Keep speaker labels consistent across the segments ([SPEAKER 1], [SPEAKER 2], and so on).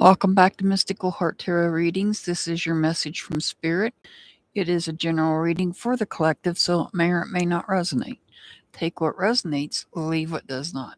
[SPEAKER 1] Welcome back to Mystical Heart Tarot Readings. This is your message from Spirit. It is a general reading for the collective, so it may or it may not resonate. Take what resonates, leave what does not.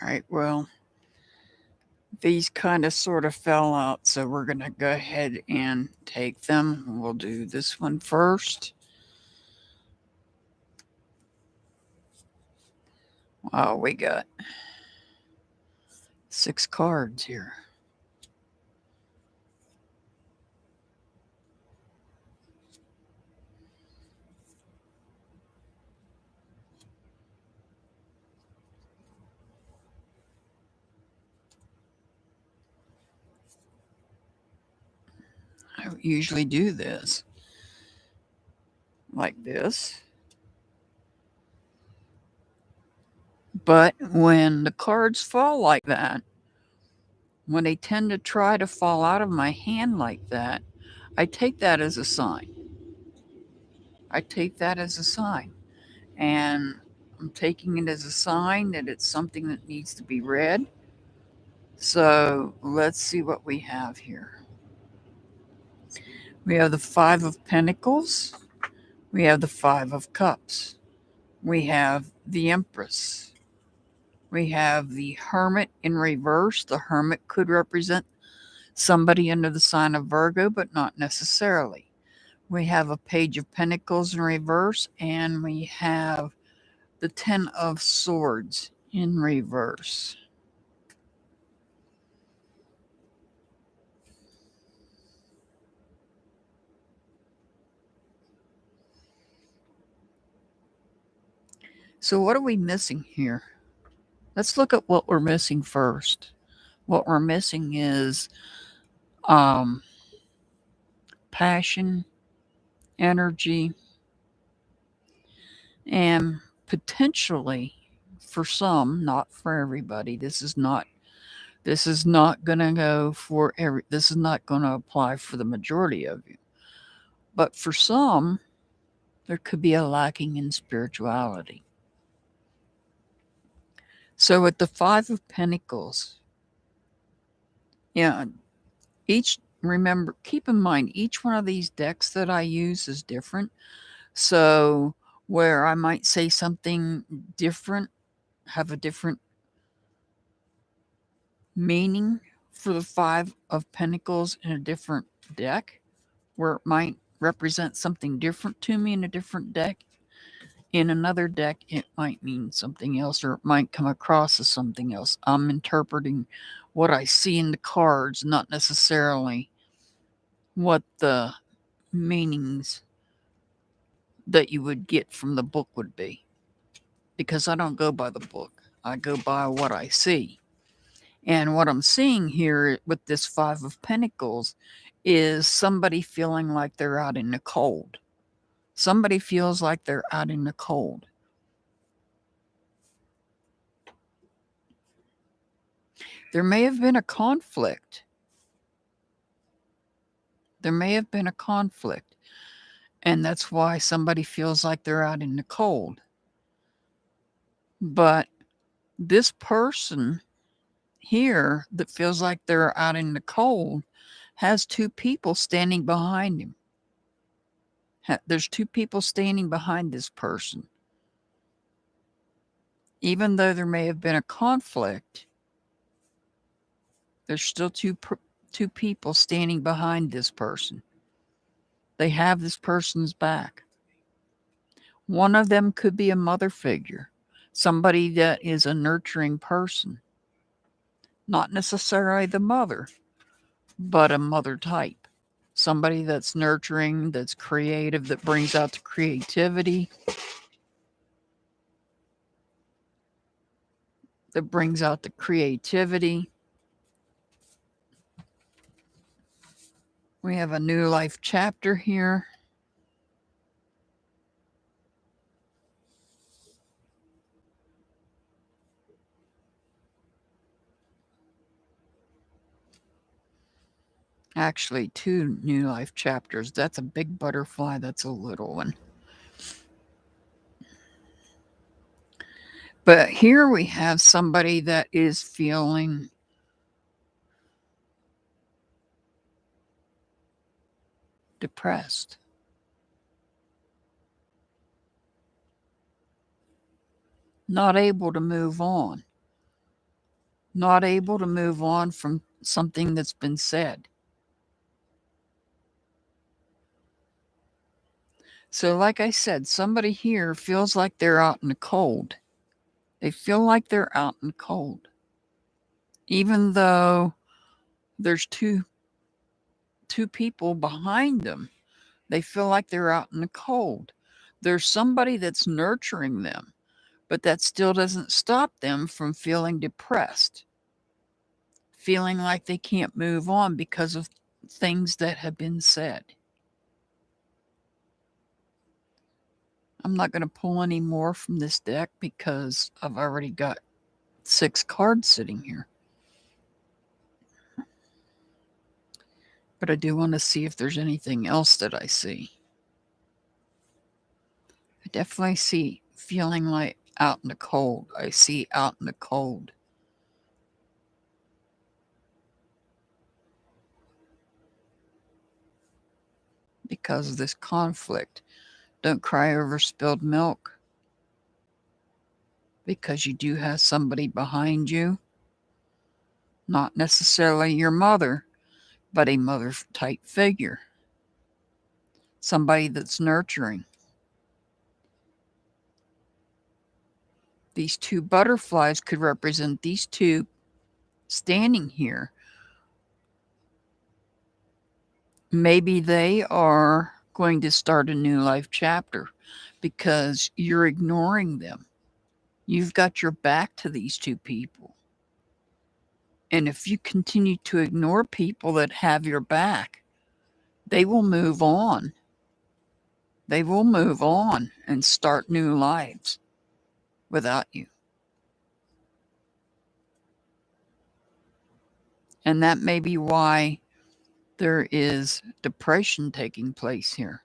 [SPEAKER 1] All right, well, these kind of sort of fell out, so we're going to go ahead and take them. We'll do this one first. Wow, we got 6 cards here. I usually do this like this. But when the cards fall like that, when they tend to try to fall out of my hand like that, I take that as a sign. I take that as a sign. And I'm taking it as a sign that it's something that needs to be read. So let's see what we have here. We have the 5 of Pentacles. We have the 5 of Cups. We have the Empress. We have the Hermit in reverse. The Hermit could represent somebody under the sign of Virgo, but not necessarily. We have a Page of Pentacles in reverse, and we have the 10 of Swords in reverse. So what are we missing here? Let's look at what we're missing first. What we're missing is passion, energy, and potentially for some, not for everybody. This is not going to go for this is not going to apply for the majority of you. But for some, there could be a lacking in spirituality. So with the 5 of Pentacles, keep in mind, each one of these decks that I use is different. So where I might say something different, have a different meaning for the 5 of Pentacles in a different deck, where it might represent something different to me in a different deck. In another deck, it might mean something else, or it might come across as something else. I'm interpreting what I see in the cards, not necessarily what the meanings that you would get from the book would be. Because I don't go by the book. I go by what I see. And what I'm seeing here with this 5 of Pentacles is somebody feeling like they're out in the cold. Somebody feels like they're out in the cold. There may have been a conflict There may have been a conflict, and that's why somebody feels like they're out in the cold. But this person here that feels like they're out in the cold has two people standing behind him. There's two people standing behind this person. Even though there may have been a conflict, there's still two people standing behind this person. They have this person's back. One of them could be a mother figure, somebody that is a nurturing person. Not necessarily the mother, but a mother type. Somebody that's nurturing, that's creative, that brings out the creativity, We have a new life chapter here. Actually, two new life chapters. That's a big butterfly. That's a little one. But here we have somebody that is feeling depressed. Not able to move on. Not able to move on from something that's been said. So, like I said, somebody here feels like they're out in the cold. They feel like they're out in the cold. Even though there's two people behind them, they feel like they're out in the cold. There's somebody that's nurturing them, but that still doesn't stop them from feeling depressed, feeling like they can't move on because of things that have been said. I'm not going to pull any more from this deck because I've already got 6 cards sitting here. But I do want to see if there's anything else that I see. I definitely see feeling like out in the cold. I see out in the cold. Because of this conflict. Don't cry over spilled milk. Because you do have somebody behind you. Not necessarily your mother, but a mother type figure. Somebody that's nurturing. These two butterflies could represent these two standing here. Maybe they are going to start a new life chapter because you're ignoring them. You've got your back to these two people. And if you continue to ignore people that have your back, they will move on. They will move on and start new lives without you. And that may be why there is depression taking place here.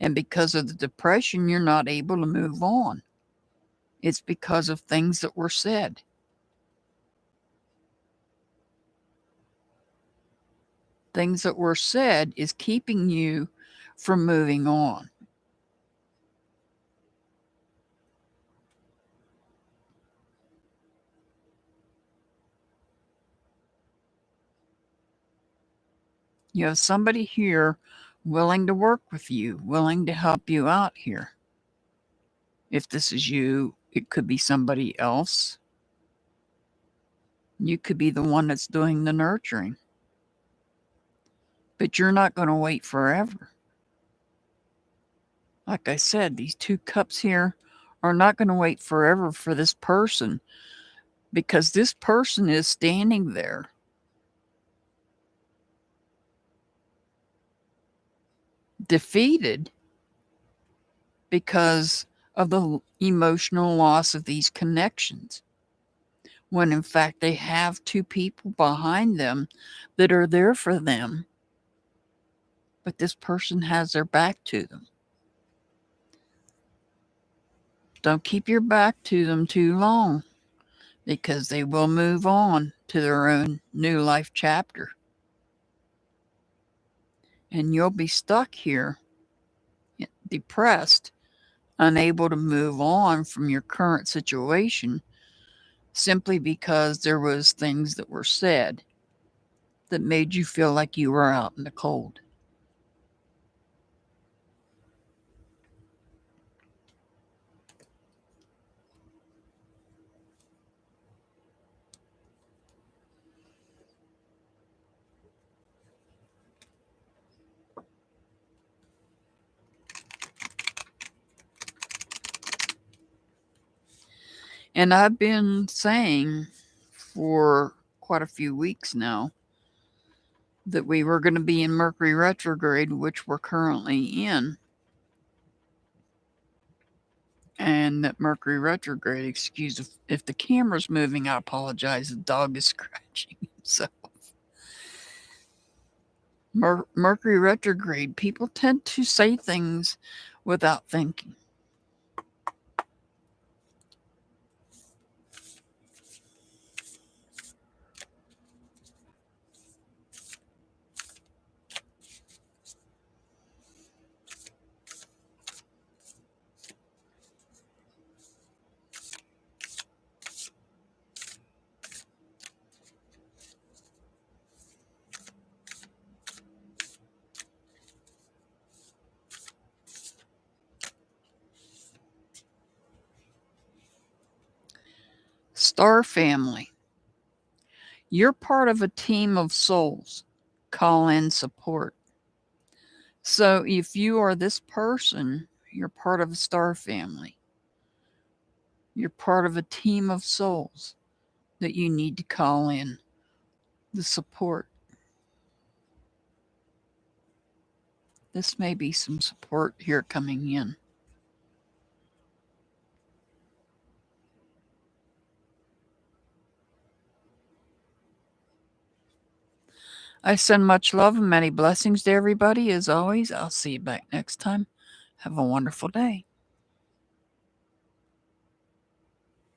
[SPEAKER 1] And because of the depression, you're not able to move on. It's because of things that were said. Things that were said is keeping you from moving on. You have somebody here willing to work with you, willing to help you out here. If this is you, it could be somebody else. You could be the one that's doing the nurturing. But you're not going to wait forever. Like I said, these 2 cups here are not going to wait forever for this person because this person is standing there. Defeated because of the emotional loss of these connections. When in fact they have 2 people behind them that are there for them but this person has their back to them. Don't keep your back to them too long, because they will move on to their own new life chapter. And you'll be stuck here, depressed, unable to move on from your current situation simply because there was things that were said that made you feel like you were out in the cold. And I've been saying for quite a few weeks now that we were going to be in Mercury retrograde, which we're currently in. And that Mercury retrograde, excuse if the camera's moving, I apologize. The dog is scratching himself. Mercury retrograde, people tend to say things without thinking. Star family. You're part of a team of souls. Call in support. So if you are this person, you're part of a star family. You're part of a team of souls that you need to call in the support. This may be some support here coming in. I send much love and many blessings to everybody. As always, I'll see you back next time. Have a wonderful day.